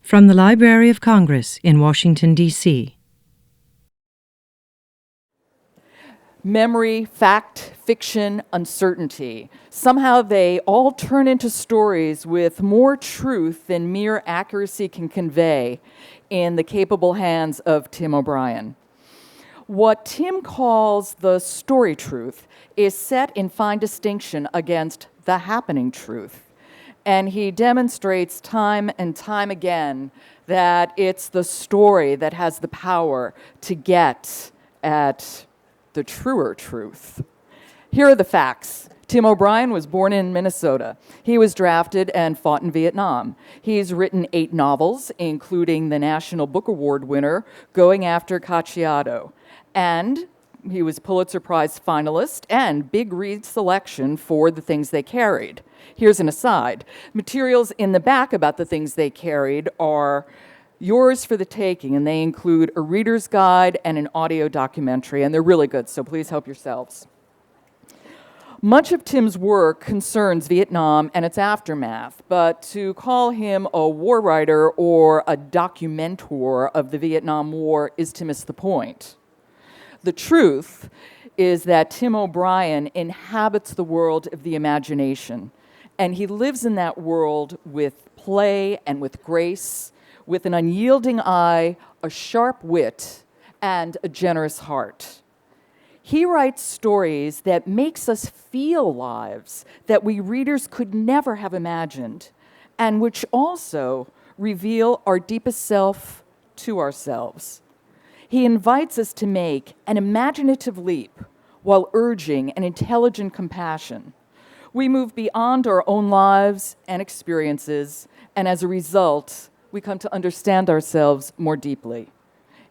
From the Library of Congress in Washington, D.C. Memory, fact, fiction, uncertainty. Somehow they all turn into stories with more truth than mere accuracy can convey in the capable hands of Tim O'Brien. What Tim calls the story truth is set in fine distinction against the happening truth. And he demonstrates time and time again that it's the story that has the power to get at the truer truth. Here are the facts. Tim O'Brien was born in Minnesota. He was drafted and fought in Vietnam. He's written 8 novels, including the National Book Award winner, Going After Cacciato. And he was Pulitzer Prize finalist and big read selection for The Things They Carried. Here's an aside. Materials in the back about The Things They Carried are yours for the taking, and they include a reader's guide and an audio documentary, and they're really good, so please help yourselves. Much of Tim's work concerns Vietnam and its aftermath, but to call him a war writer or a documentor of the Vietnam War is to miss the point. The truth is that Tim O'Brien inhabits the world of the imagination, and he lives in that world with play and with grace, with an unyielding eye, a sharp wit, and a generous heart. He writes stories that makes us feel lives that we readers could never have imagined, and which also reveal our deepest self to ourselves. He invites us to make an imaginative leap while urging an intelligent compassion. We move beyond our own lives and experiences, and as a result, we come to understand ourselves more deeply.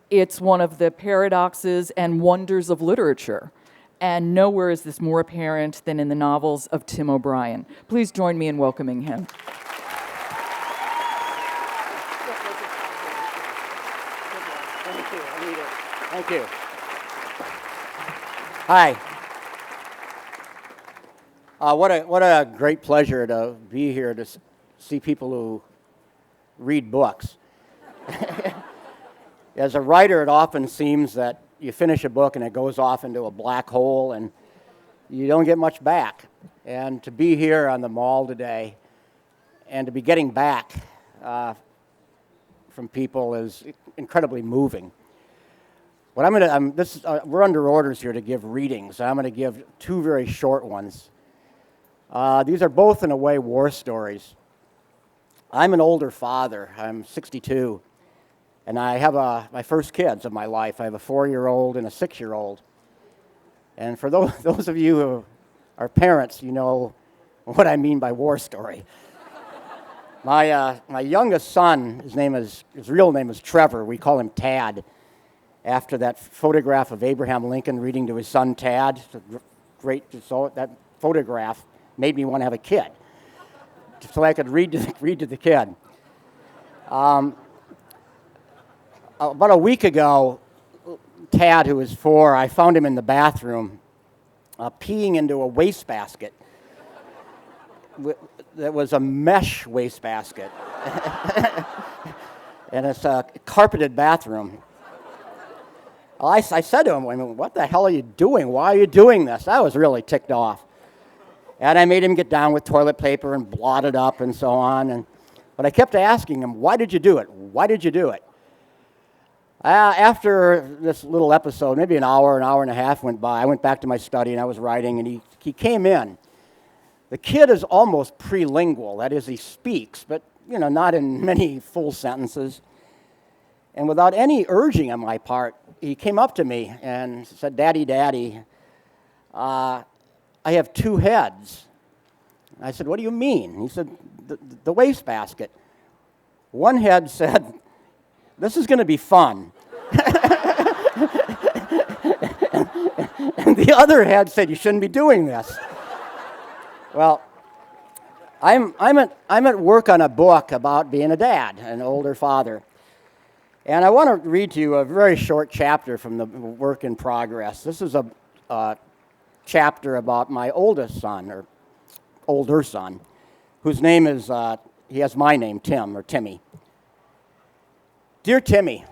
It's one of the paradoxes and wonders of literature, and nowhere is this more apparent than in the novels of Tim O'Brien. Please join me in welcoming him. Thank you. Hi. What a great pleasure to be here to see people who read books. As a writer, it often seems that you finish a book and it goes off into a black hole and you don't get much back. And to be here on the Mall today and to be getting back from people is incredibly moving. What we're under orders here to give readings. I'm going to give 2 very short ones. These are both, in a way, war stories. I'm an older father. I'm 62, and I have my first kids of my life. I have a 4-year-old and a 6-year-old. And for those of you who are parents, you know what I mean by war story. My youngest son, his real name is Trevor. We call him Tad, after that photograph of Abraham Lincoln reading to his son Tad. So that photograph made me want to have a kid, so I could read to the kid. About a week ago, Tad, who was 4, I found him in the bathroom peeing into a wastebasket. That was a mesh wastebasket. And it's a carpeted bathroom. I said to him, what the hell are you doing? Why are you doing this? I was really ticked off. And I made him get down with toilet paper and blot it up and so on. But I kept asking him, why did you do it? Why did you do it? After this little episode, maybe an hour and a half went by, I went back to my study and I was writing, and he came in. The kid is almost prelingual. That is, he speaks, but not in many full sentences. And without any urging on my part, he came up to me and said, Daddy, I have 2 heads. I said, what do you mean? He said, the wastebasket. One head said, this is going to be fun. And the other head said, you shouldn't be doing this. Well, I'm at work on a book about being a dad, an older father. And I want to read to you a very short chapter from the work in progress. This is a chapter about my oldest son, or older son, whose name is, he has my name, Tim, or Timmy. Dear Timmy,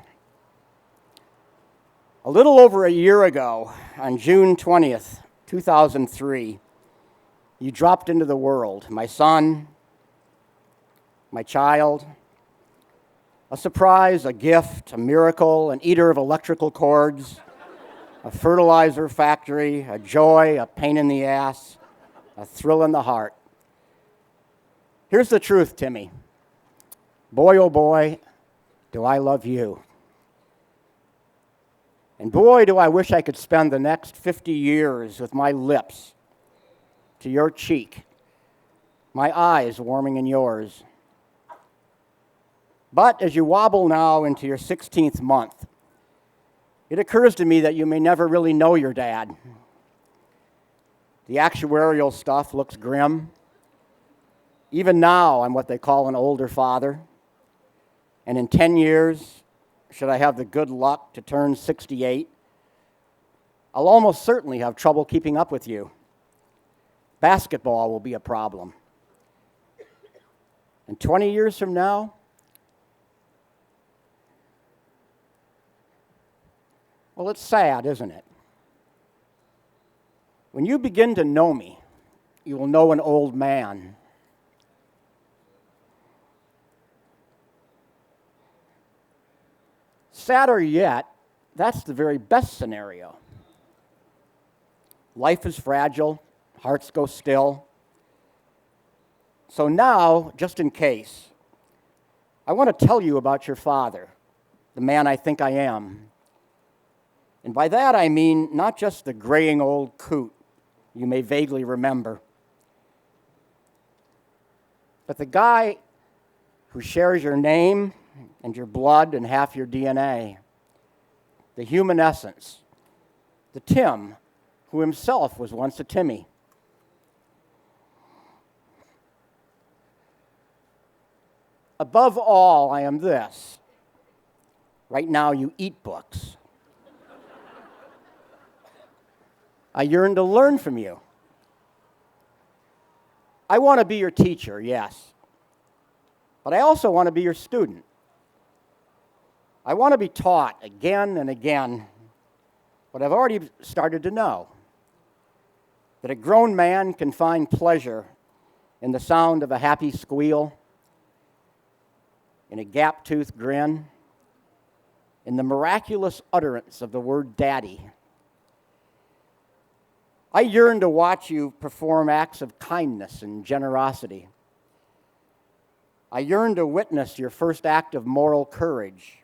a little over a year ago, on June 20th, 2003, you dropped into the world, my son, my child, a surprise, a gift, a miracle, an eater of electrical cords, a fertilizer factory, a joy, a pain in the ass, a thrill in the heart. Here's the truth, Timmy. Boy, oh boy, do I love you. And boy, do I wish I could spend the next 50 years with my lips to your cheek, my eyes warming in yours. But as you wobble now into your 16th month, it occurs to me that you may never really know your dad. The actuarial stuff looks grim. Even now, I'm what they call an older father. And in 10 years, should I have the good luck to turn 68, I'll almost certainly have trouble keeping up with you. Basketball will be a problem. And 20 years from now, well, it's sad, isn't it? When you begin to know me, you will know an old man. Sadder yet, that's the very best scenario. Life is fragile, hearts go still. So now, just in case, I want to tell you about your father, the man I think I am. And by that I mean not just the graying old coot you may vaguely remember, but the guy who shares your name and your blood and half your DNA, the human essence, the Tim who himself was once a Timmy. Above all, I am this. Right now you eat books. I yearn to learn from you. I want to be your teacher, yes, but I also want to be your student. I want to be taught again and again what I've already started to know, that a grown man can find pleasure in the sound of a happy squeal, in a gap-toothed grin, in the miraculous utterance of the word daddy. I yearn to watch you perform acts of kindness and generosity. I yearn to witness your first act of moral courage.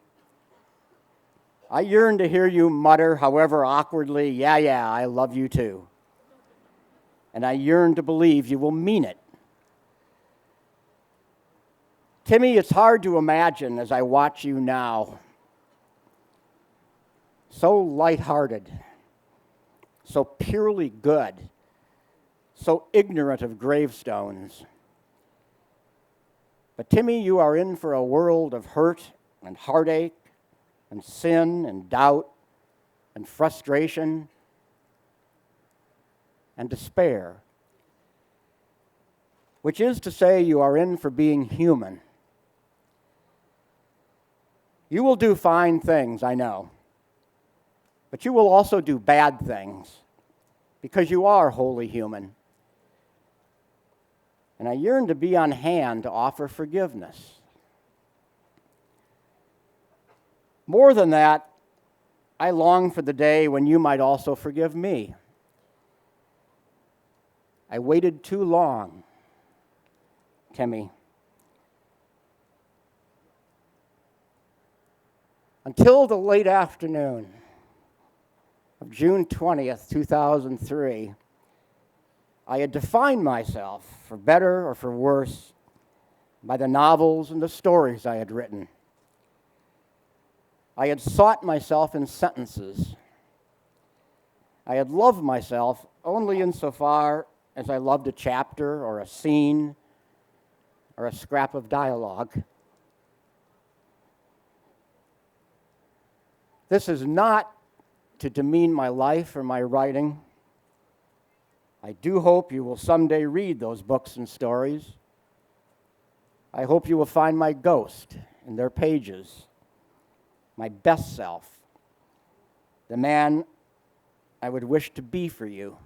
I yearn to hear you mutter, however awkwardly, yeah, I love you too. And I yearn to believe you will mean it. Timmy, it's hard to imagine as I watch you now. So lighthearted, so purely good, so ignorant of gravestones. But Timmy, you are in for a world of hurt and heartache and sin and doubt and frustration and despair, which is to say you are in for being human. You will do fine things, I know, but you will also do bad things because you are wholly human. And I yearn to be on hand to offer forgiveness. More than that, I long for the day when you might also forgive me. I waited too long, Timmy. Until the late afternoon of June 20th, 2003, I had defined myself, for better or for worse, by the novels and the stories I had written. I had sought myself in sentences. I had loved myself only insofar as I loved a chapter or a scene or a scrap of dialogue. This is not to demean my life or my writing. I do hope you will someday read those books and stories. I hope you will find my ghost in their pages. my best self, the man I would wish to be for you.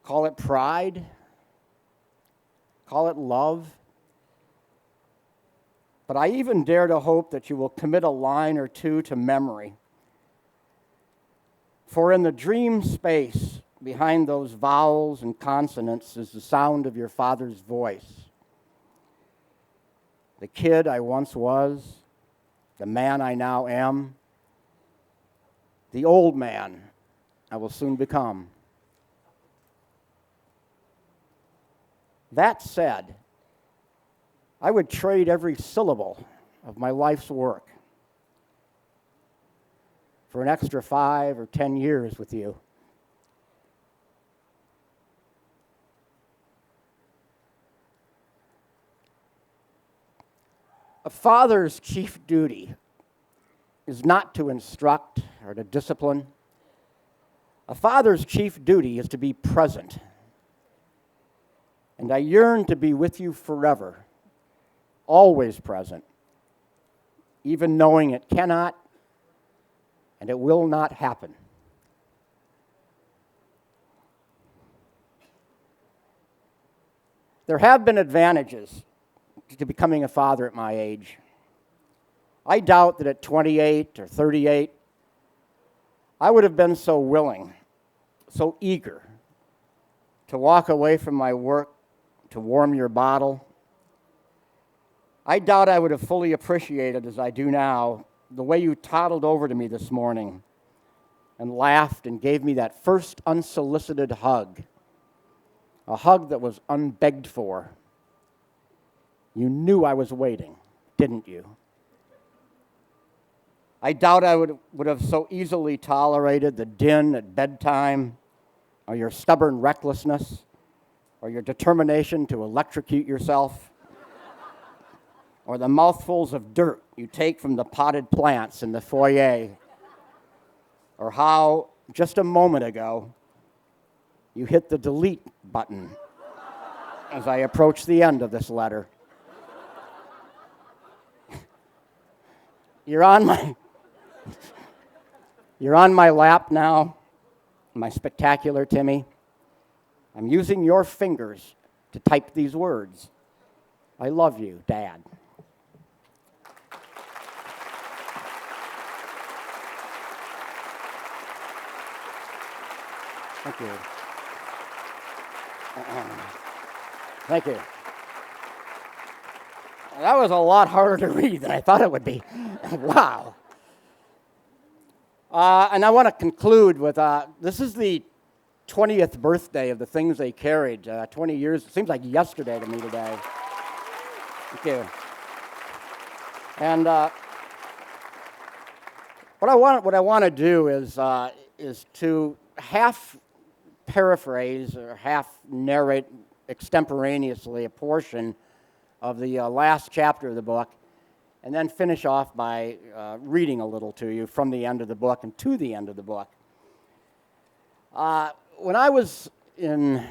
Call it pride, call it love, but I even dare to hope that you will commit a line or two to memory. For in the dream space behind those vowels and consonants is the sound of your father's voice. The kid I once was, the man I now am, the old man I will soon become. That said, I would trade every syllable of my life's work for an extra 5 or 10 years with you. A father's chief duty is not to instruct or to discipline. A father's chief duty is to be present. And I yearn to be with you forever, always present, even knowing it cannot and it will not happen. There have been advantages to becoming a father at my age. I doubt that at 28 or 38, I would have been so willing, so eager to walk away from my work to warm your bottle. I doubt I would have fully appreciated, as I do now, the way you toddled over to me this morning and laughed and gave me that first unsolicited hug, a hug that was unbegged for. You knew I was waiting, didn't you? I doubt I would have so easily tolerated the din at bedtime, or your stubborn recklessness, or your determination to electrocute yourself, or the mouthfuls of dirt you take from the potted plants in the foyer, or how, just a moment ago, you hit the delete button as I approach the end of this letter. You're on my lap now, my spectacular Timmy. I'm using your fingers to type these words. I love you, Dad. Thank you. Thank you. That was a lot harder to read than I thought it would be. Wow. And I want to conclude with, this is the 20th birthday of the things they carried. 20 years, it seems like yesterday to me today. Thank you. And what I want to do is to half paraphrase or half narrate extemporaneously a portion of the last chapter of the book, and then finish off by reading a little to you from the end of the book and to the end of the book. When I was in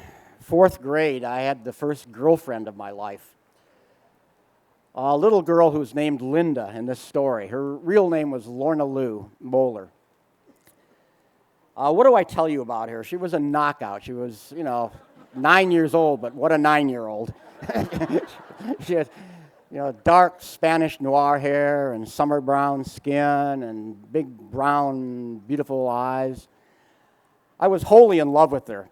4th grade, I had the first girlfriend of my life. A little girl who was named Linda in this story. Her real name was Lorna Lou Moeller. What do I tell you about her? She was a knockout. She was, 9 years old, but what a 9-year-old. She had, dark Spanish noir hair and summer brown skin and big brown, beautiful eyes. I was wholly in love with her.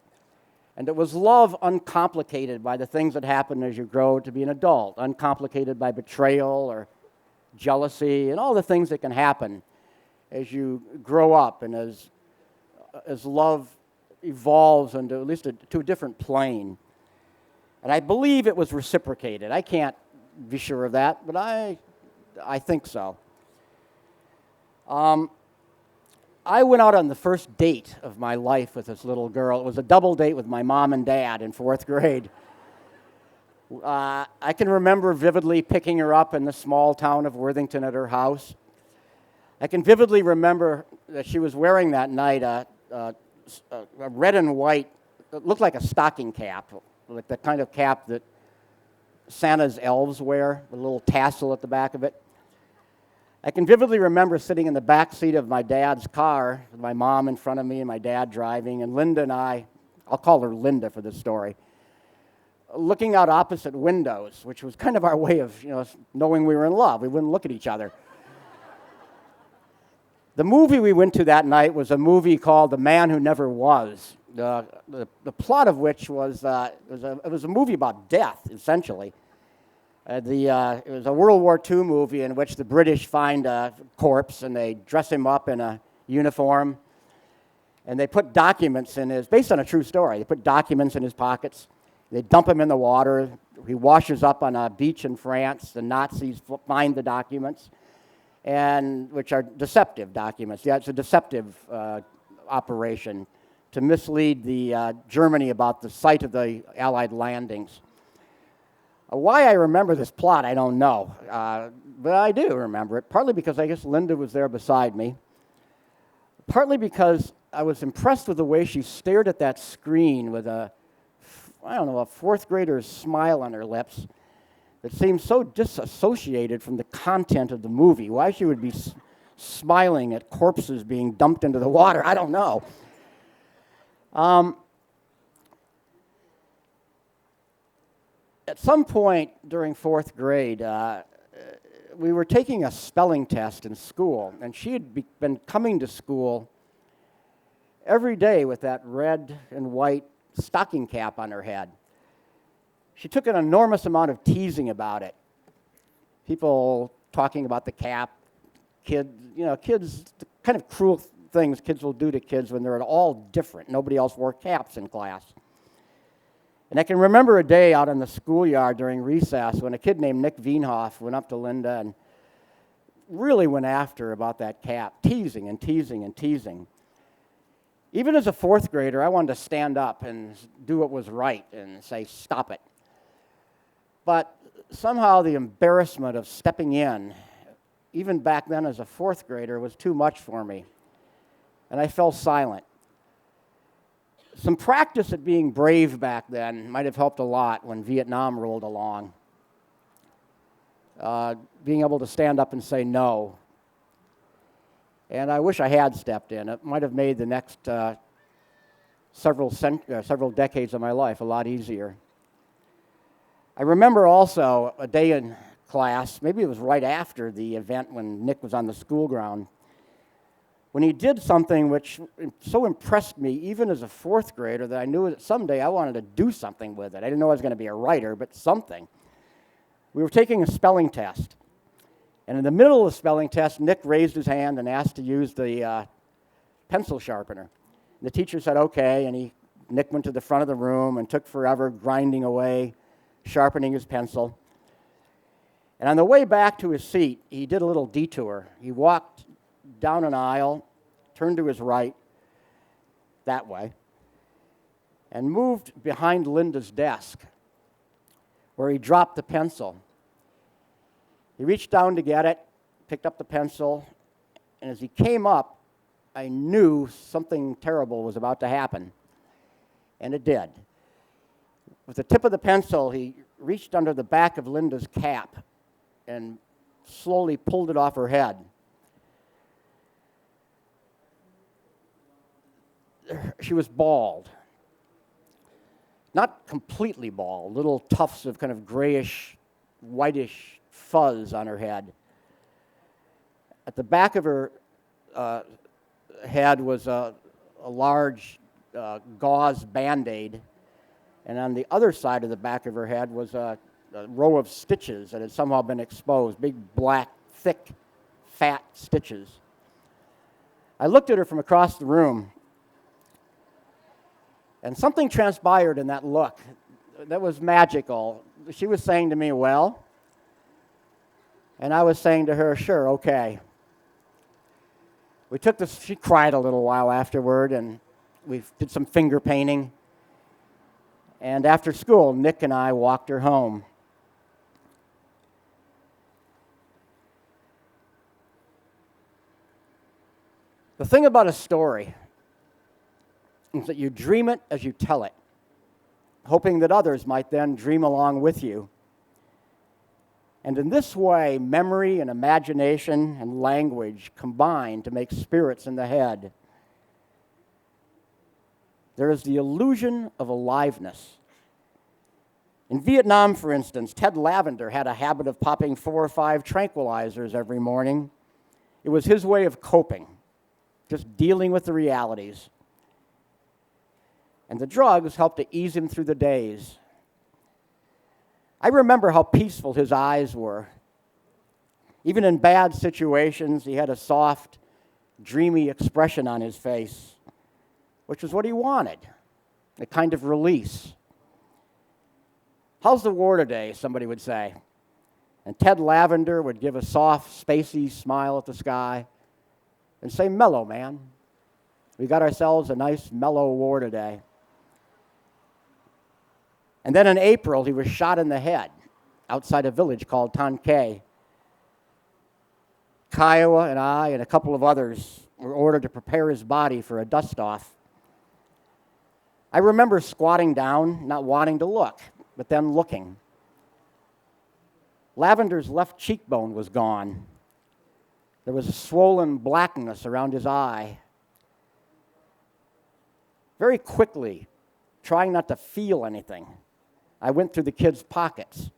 And it was love uncomplicated by the things that happen as you grow to be an adult, uncomplicated by betrayal or jealousy and all the things that can happen as you grow up and as love evolves into at least to a different plane. And I believe it was reciprocated. I can't be sure of that, but I think so. I went out on the first date of my life with this little girl. It was a double date with my mom and dad in 4th grade. I can remember vividly picking her up in the small town of Worthington at her house. I can vividly remember that she was wearing that night a red and white, it looked like a stocking cap, like the kind of cap that Santa's elves wear, with a little tassel at the back of it. I can vividly remember sitting in the back seat of my dad's car with my mom in front of me and my dad driving, and Linda and I'll call her Linda for this story, looking out opposite windows, which was kind of our way of, knowing we were in love. We wouldn't look at each other. The movie we went to that night was a movie called The Man Who Never Was. The plot of which was it was a movie about death, essentially. It was a World War II movie in which the British find a corpse and they dress him up in a uniform, and they put documents in based on a true story, they put documents in his pockets, they dump him in the water, he washes up on a beach in France, the Nazis find the documents, and which are deceptive documents. Yeah, it's a deceptive operation to mislead the Germany about the site of the Allied landings. Why I remember this plot, I don't know, but I do remember it, partly because I guess Linda was there beside me, partly because I was impressed with the way she stared at that screen with a fourth grader's smile on her lips that seemed so disassociated from the content of the movie. Why she would be smiling at corpses being dumped into the water, I don't know. At some point during fourth grade, we were taking a spelling test in school, and she had been coming to school every day with that red and white stocking cap on her head. She took an enormous amount of teasing about it. People talking about the cap, kids, the kind of cruel things kids will do to kids when they're all different. Nobody else wore caps in class. And I can remember a day out in the schoolyard during recess when a kid named Nick Wienhoff went up to Linda and really went after her about that cap, teasing and teasing and teasing. Even as a fourth grader, I wanted to stand up and do what was right and say, stop it. But somehow the embarrassment of stepping in, even back then as a fourth grader, was too much for me. And I fell silent. Some practice at being brave back then might have helped a lot when Vietnam rolled along. Being able to stand up and say no. And I wish I had stepped in. It might have made the next several decades of my life a lot easier. I remember also a day in class, maybe it was right after the event when Nick was on the school ground, when he did something which so impressed me, even as a fourth grader, that I knew that someday I wanted to do something with it. I didn't know I was going to be a writer, but something. We were taking a spelling test. And in the middle of the spelling test, Nick raised his hand and asked to use the pencil sharpener. And the teacher said, okay, and Nick went to the front of the room and took forever grinding away, sharpening his pencil. And on the way back to his seat, he did a little detour. He walked down an aisle, turned to his right, that way, and moved behind Linda's desk, where he dropped the pencil. He reached down to get it, picked up the pencil, and as he came up, I knew something terrible was about to happen, and it did. With the tip of the pencil, he reached under the back of Linda's cap and slowly pulled it off her head. She was bald. Not completely bald, little tufts of kind of grayish, whitish fuzz on her head. At the back of her head was a large gauze Band-Aid, and on the other side of the back of her head was a row of stitches that had somehow been exposed, big, black, thick, fat stitches. I looked at her from across the room, and something transpired in that look that was magical. She was saying to me, well, and I was saying to her, sure, okay. We took this, she cried a little while afterward, and we did some finger painting. And after school, Nick and I walked her home. The thing about a story is that you dream it as you tell it, hoping that others might then dream along with you. And in this way, memory and imagination and language combine to make spirits in the head. There is the illusion of aliveness. In Vietnam, for instance, Ted Lavender had a habit of popping 4 or 5 tranquilizers every morning. It was his way of coping, just dealing with the realities. And the drugs helped to ease him through the days. I remember how peaceful his eyes were. Even in bad situations, he had a soft, dreamy expression on his face, which was what he wanted, a kind of release. "How's the war today?" somebody would say. And Ted Lavender would give a soft, spacey smile at the sky and say, "Mellow, man. We got ourselves a nice, mellow war today." And then in April, he was shot in the head outside a village called Tomcat. Kiowa and I and a couple of others were ordered to prepare his body for a dust-off. I remember squatting down, not wanting to look, but then looking. Lavender's left cheekbone was gone. There was a swollen blackness around his eye. Very quickly, trying not to feel anything, I went through the kid's pockets.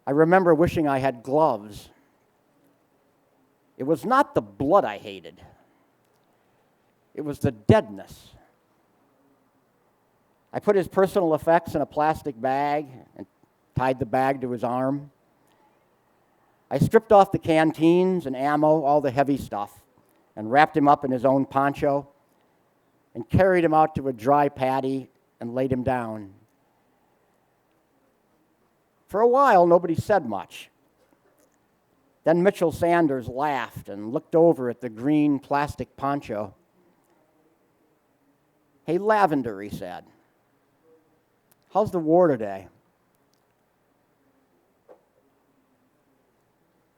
I remember wishing I had gloves. It was not the blood I hated. It was the deadness. I put his personal effects in a plastic bag and tied the bag to his arm. I stripped off the canteens and ammo, all the heavy stuff, and wrapped him up in his own poncho and carried him out to a dry paddy and laid him down. For a while, nobody said much. Then Mitchell Sanders laughed and looked over at the green plastic poncho. "Hey, Lavender," he said, "how's the war today?"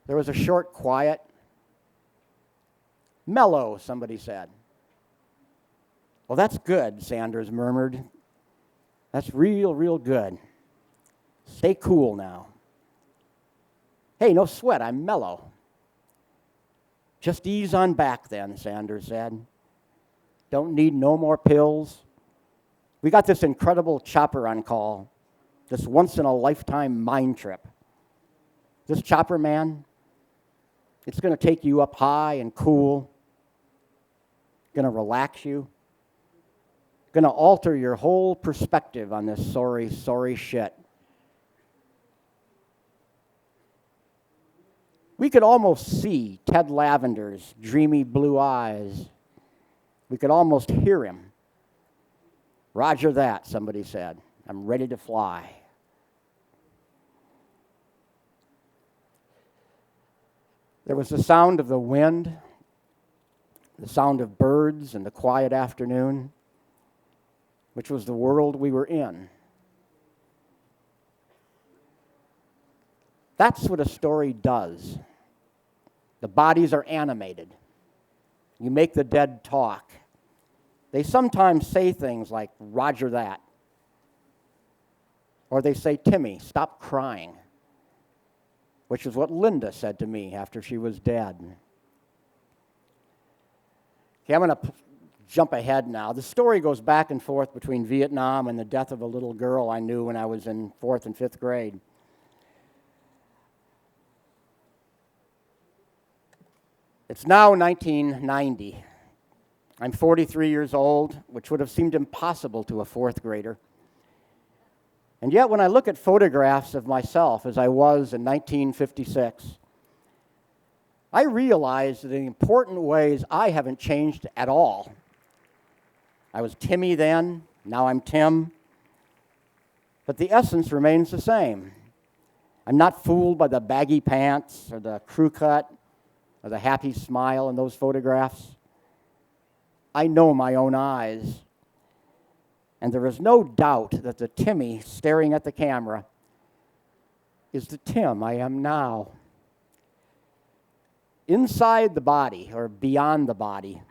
There was a short quiet. "Mellow," somebody said. "Well, that's good," Sanders murmured. "That's real good. Stay cool now." "Hey, no sweat, I'm mellow." "Just ease on back then," Sanders said. "Don't need no more pills. We got this incredible chopper on call, this once-in-a-lifetime mind trip. This chopper, man, it's going to take you up high and cool, going to relax you, going to alter your whole perspective on this sorry shit." We could almost see Ted Lavender's dreamy blue eyes. We could almost hear him. "Roger that," somebody said. "I'm ready to fly." There was the sound of the wind, the sound of birds in the quiet afternoon, which was the world we were in. That's what a story does. The bodies are animated. You make the dead talk. They sometimes say things like, "Roger that." Or they say, "Timmy, stop crying," which is what Linda said to me after she was dead. Okay, I'm going to jump ahead now. The story goes back and forth between Vietnam and the death of a little girl I knew when I was in 4th and 5th grade. It's now 1990. I'm 43 years old, which would have seemed impossible to a 4th grader. And yet, when I look at photographs of myself as I was in 1956, I realize that in important ways I haven't changed at all. I was Timmy then, now I'm Tim, but the essence remains the same. I'm not fooled by the baggy pants or the crew cut or the happy smile in those photographs. I know my own eyes. And there is no doubt that the Timmy staring at the camera is the Tim I am now. Inside the body, or beyond the body,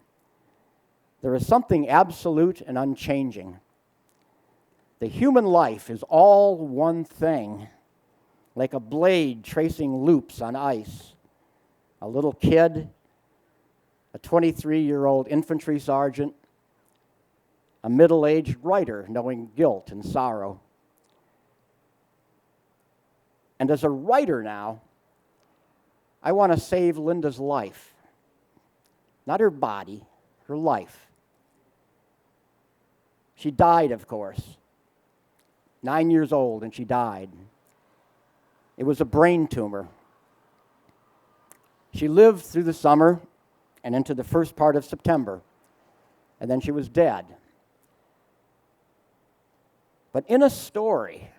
there is something absolute and unchanging. The human life is all one thing, like a blade tracing loops on ice. A little kid, a 23-year-old infantry sergeant, a middle-aged writer knowing guilt and sorrow. And as a writer now, I want to save Linda's life. Not her body, her life. She died, of course. 9 years old, and she died. It was a brain tumor. She lived through the summer and into the first part of September, and then she was dead. But in a story,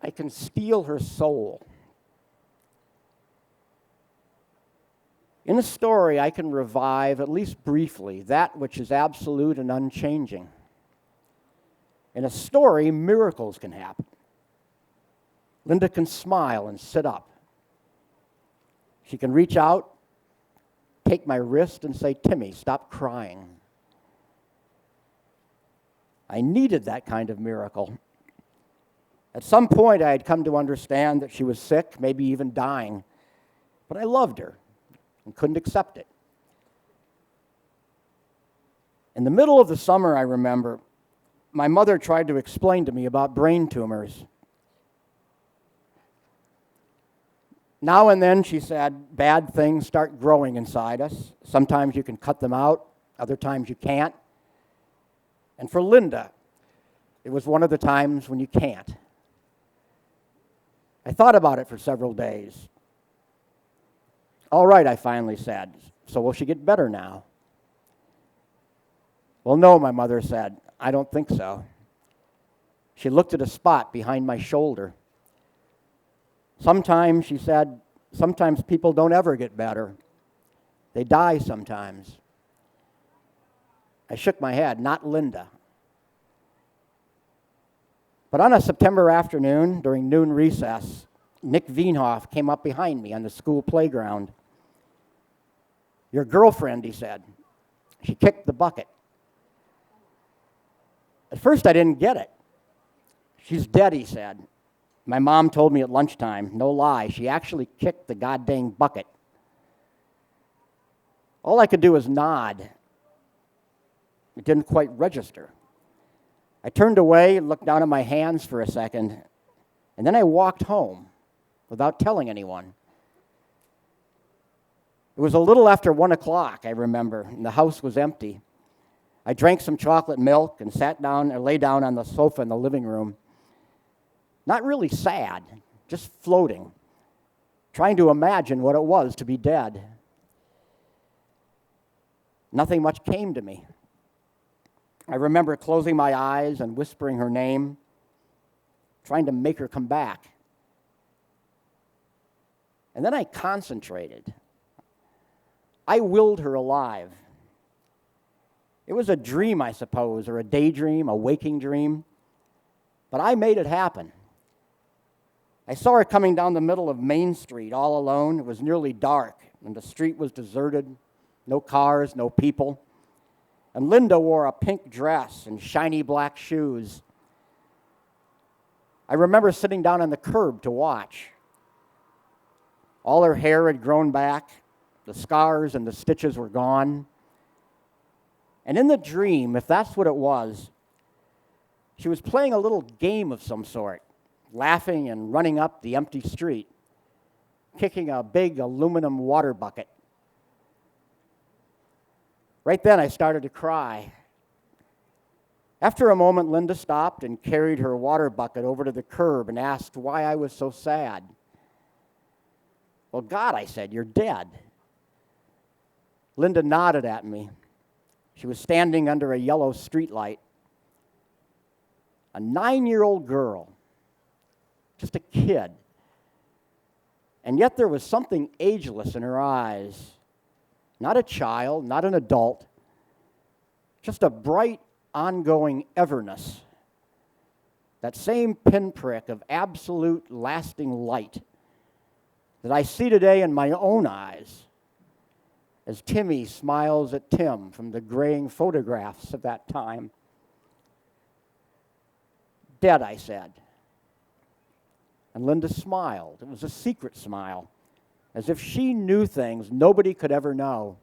I can steal her soul. In a story, I can revive, at least briefly, that which is absolute and unchanging. In a story, miracles can happen. Linda can smile and sit up. She can reach out, take my wrist, and say, "Timmy, stop crying." I needed that kind of miracle. At some point, I had come to understand that she was sick, maybe even dying, but I loved her and couldn't accept it. In the middle of the summer, I remember, my mother tried to explain to me about brain tumors. Now and then, she said, bad things start growing inside us. Sometimes you can cut them out, other times you can't. And for Linda, it was one of the times when you can't. I thought about it for several days. All right, I finally said, so will she get better now? Well, no, my mother said, I don't think so. She looked at a spot behind my shoulder. Sometimes, she said, sometimes people don't ever get better. They die sometimes. I shook my head, not Linda. But on a September afternoon, during noon recess, Nick Veenhoff came up behind me on the school playground. Your girlfriend, he said. She kicked the bucket. At first, I didn't get it. She's dead, he said. My mom told me at lunchtime, no lie, she actually kicked the goddamn bucket. All I could do was nod. It didn't quite register. I turned away, looked down at my hands for a second, and then I walked home without telling anyone. It was a little after 1 o'clock, I remember, and the house was empty. I drank some chocolate milk and sat down and lay down on the sofa in the living room. Not really sad, just floating, trying to imagine what it was to be dead. Nothing much came to me. I remember closing my eyes and whispering her name, trying to make her come back. And then I concentrated. I willed her alive. It was a dream, I suppose, or a daydream, a waking dream, but I made it happen. I saw her coming down the middle of Main Street all alone. It was nearly dark, and the street was deserted. No cars, no people. And Linda wore a pink dress and shiny black shoes. I remember sitting down on the curb to watch. All her hair had grown back. The scars and the stitches were gone. And in the dream, if that's what it was, she was playing a little game of some sort, laughing and running up the empty street, kicking a big aluminum water bucket. Right then, I started to cry. After a moment, Linda stopped and carried her water bucket over to the curb and asked why I was so sad. Well, God, I said, you're dead. Linda nodded at me. She was standing under a yellow streetlight. A 9-year-old girl, just a kid. And yet there was something ageless in her eyes. Not a child, not an adult, just a bright, ongoing everness. That same pinprick of absolute, lasting light that I see today in my own eyes as Timmy smiles at Tim from the graying photographs of that time. Dead, I said. And Linda smiled. It was a secret smile, as if she knew things nobody could ever know.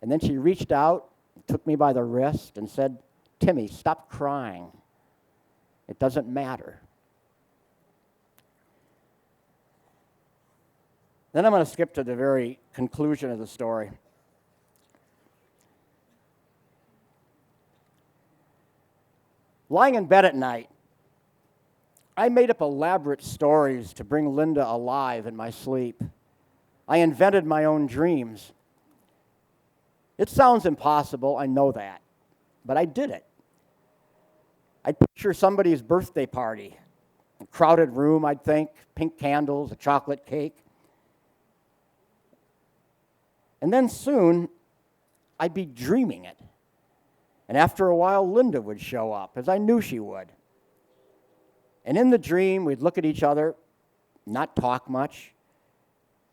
And then she reached out, took me by the wrist, and said, "Timmy, stop crying. It doesn't matter." Then I'm going to skip to the very conclusion of the story. Lying in bed at night, I made up elaborate stories to bring Linda alive in my sleep. I invented my own dreams. It sounds impossible, I know that, but I did it. I'd picture somebody's birthday party, a crowded room, I'd think, pink candles, a chocolate cake. And then soon, I'd be dreaming it. And after a while, Linda would show up, as I knew she would. And in the dream, we'd look at each other, not talk much,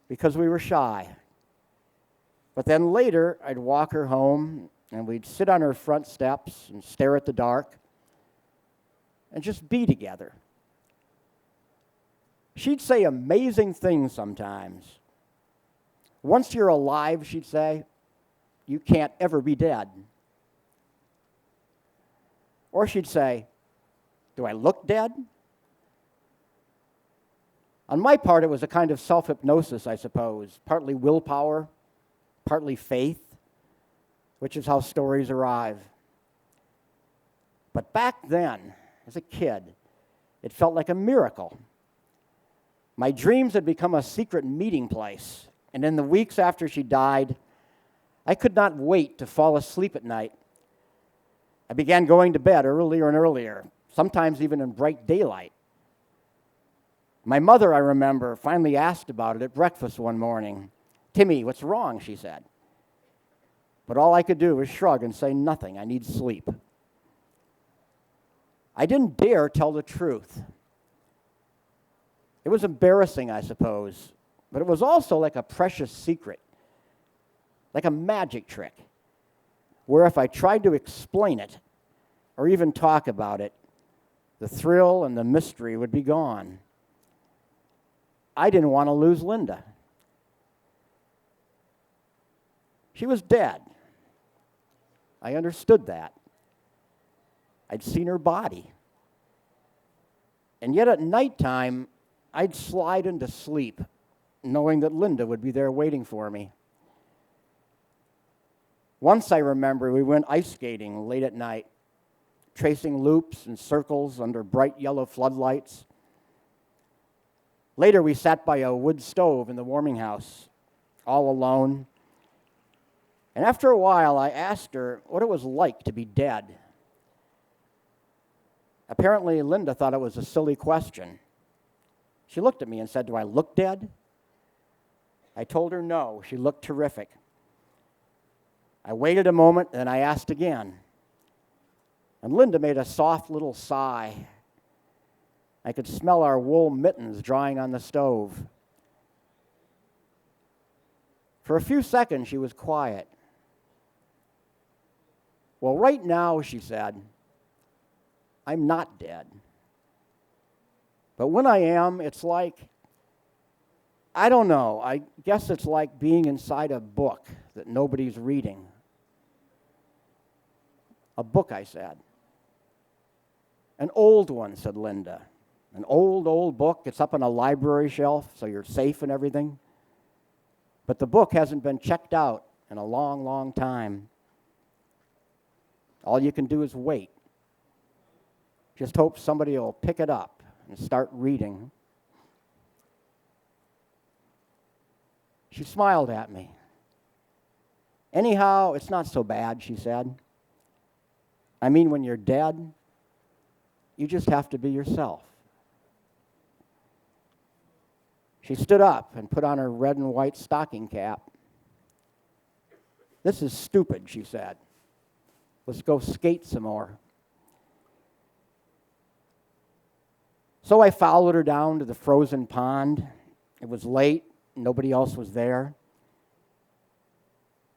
because we were shy. But then later, I'd walk her home, and we'd sit on her front steps and stare at the dark, and just be together. She'd say amazing things sometimes. "Once you're alive," she'd say, "you can't ever be dead." Or she'd say, "Do I look dead?" On my part, it was a kind of self-hypnosis, I suppose, partly willpower, partly faith, which is how stories arrive. But back then, as a kid, it felt like a miracle. My dreams had become a secret meeting place, and in the weeks after she died, I could not wait to fall asleep at night. I began going to bed earlier and earlier, sometimes even in bright daylight. My mother, I remember, finally asked about it at breakfast one morning. "Timmy, what's wrong?" she said. But all I could do was shrug and say, "Nothing, I need sleep." I didn't dare tell the truth. It was embarrassing, I suppose, but it was also like a precious secret, like a magic trick, where if I tried to explain it or even talk about it, the thrill and the mystery would be gone. I didn't want to lose Linda. She was dead. I understood that. I'd seen her body. And yet at nighttime, I'd slide into sleep, knowing that Linda would be there waiting for me. Once, I remember, we went ice skating late at night, tracing loops and circles under bright yellow floodlights. Later, we sat by a wood stove in the warming house, all alone. And after a while, I asked her what it was like to be dead. Apparently, Linda thought it was a silly question. She looked at me and said, "Do I look dead?" I told her no. She looked terrific. I waited a moment, and I asked again. And Linda made a soft little sigh. I could smell our wool mittens drying on the stove. For a few seconds, she was quiet. "Well, right now," she said, "I'm not dead. But when I am, it's like, I don't know, I guess it's like being inside a book that nobody's reading." "A book," I said. "An old one," said Linda. "An old, old book. It's up on a library shelf, so you're safe and everything. But the book hasn't been checked out in a long, long time. All you can do is wait. Just hope somebody will pick it up and start reading." She smiled at me. "Anyhow, it's not so bad," she said. "I mean, when you're dead, you just have to be yourself." She stood up and put on her red and white stocking cap. "This is stupid," she said. "Let's go skate some more." So I followed her down to the frozen pond. It was late. Nobody else was there.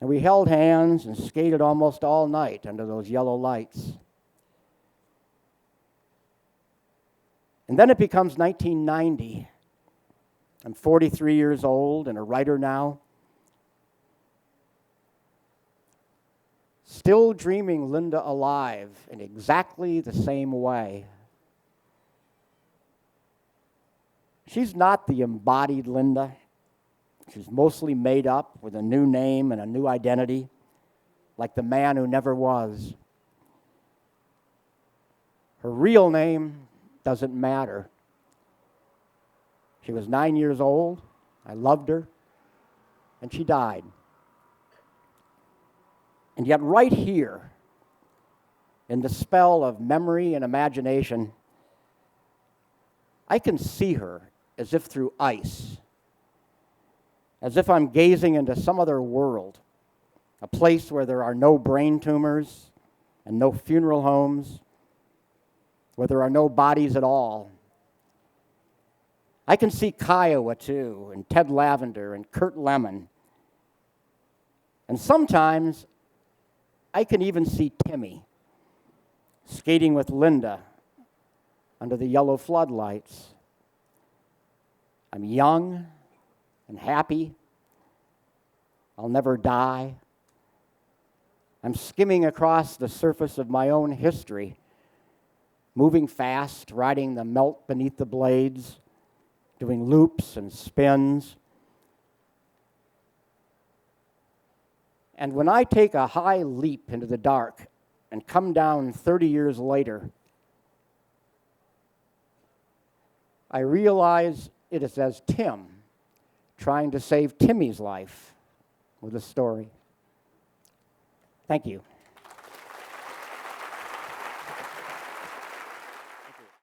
And we held hands and skated almost all night under those yellow lights. And then it becomes 1990. I'm 43 years old and a writer now. Still dreaming Linda alive in exactly the same way. She's not the embodied Linda. She's mostly made up with a new name and a new identity, like the man who never was. Her real name doesn't matter. She was 9 years old. I loved her, and she died. And yet right here, in the spell of memory and imagination, I can see her as if through ice, as if I'm gazing into some other world, a place where there are no brain tumors and no funeral homes, where there are no bodies at all. I can see Kiowa, too, and Ted Lavender and Kurt Lemon. And sometimes I can even see Timmy skating with Linda under the yellow floodlights. I'm young and happy. I'll never die. I'm skimming across the surface of my own history, moving fast, riding the melt beneath the blades, doing loops and spins. And when I take a high leap into the dark and come down 30 years later, I realize it is as Tim trying to save Timmy's life with a story. Thank you.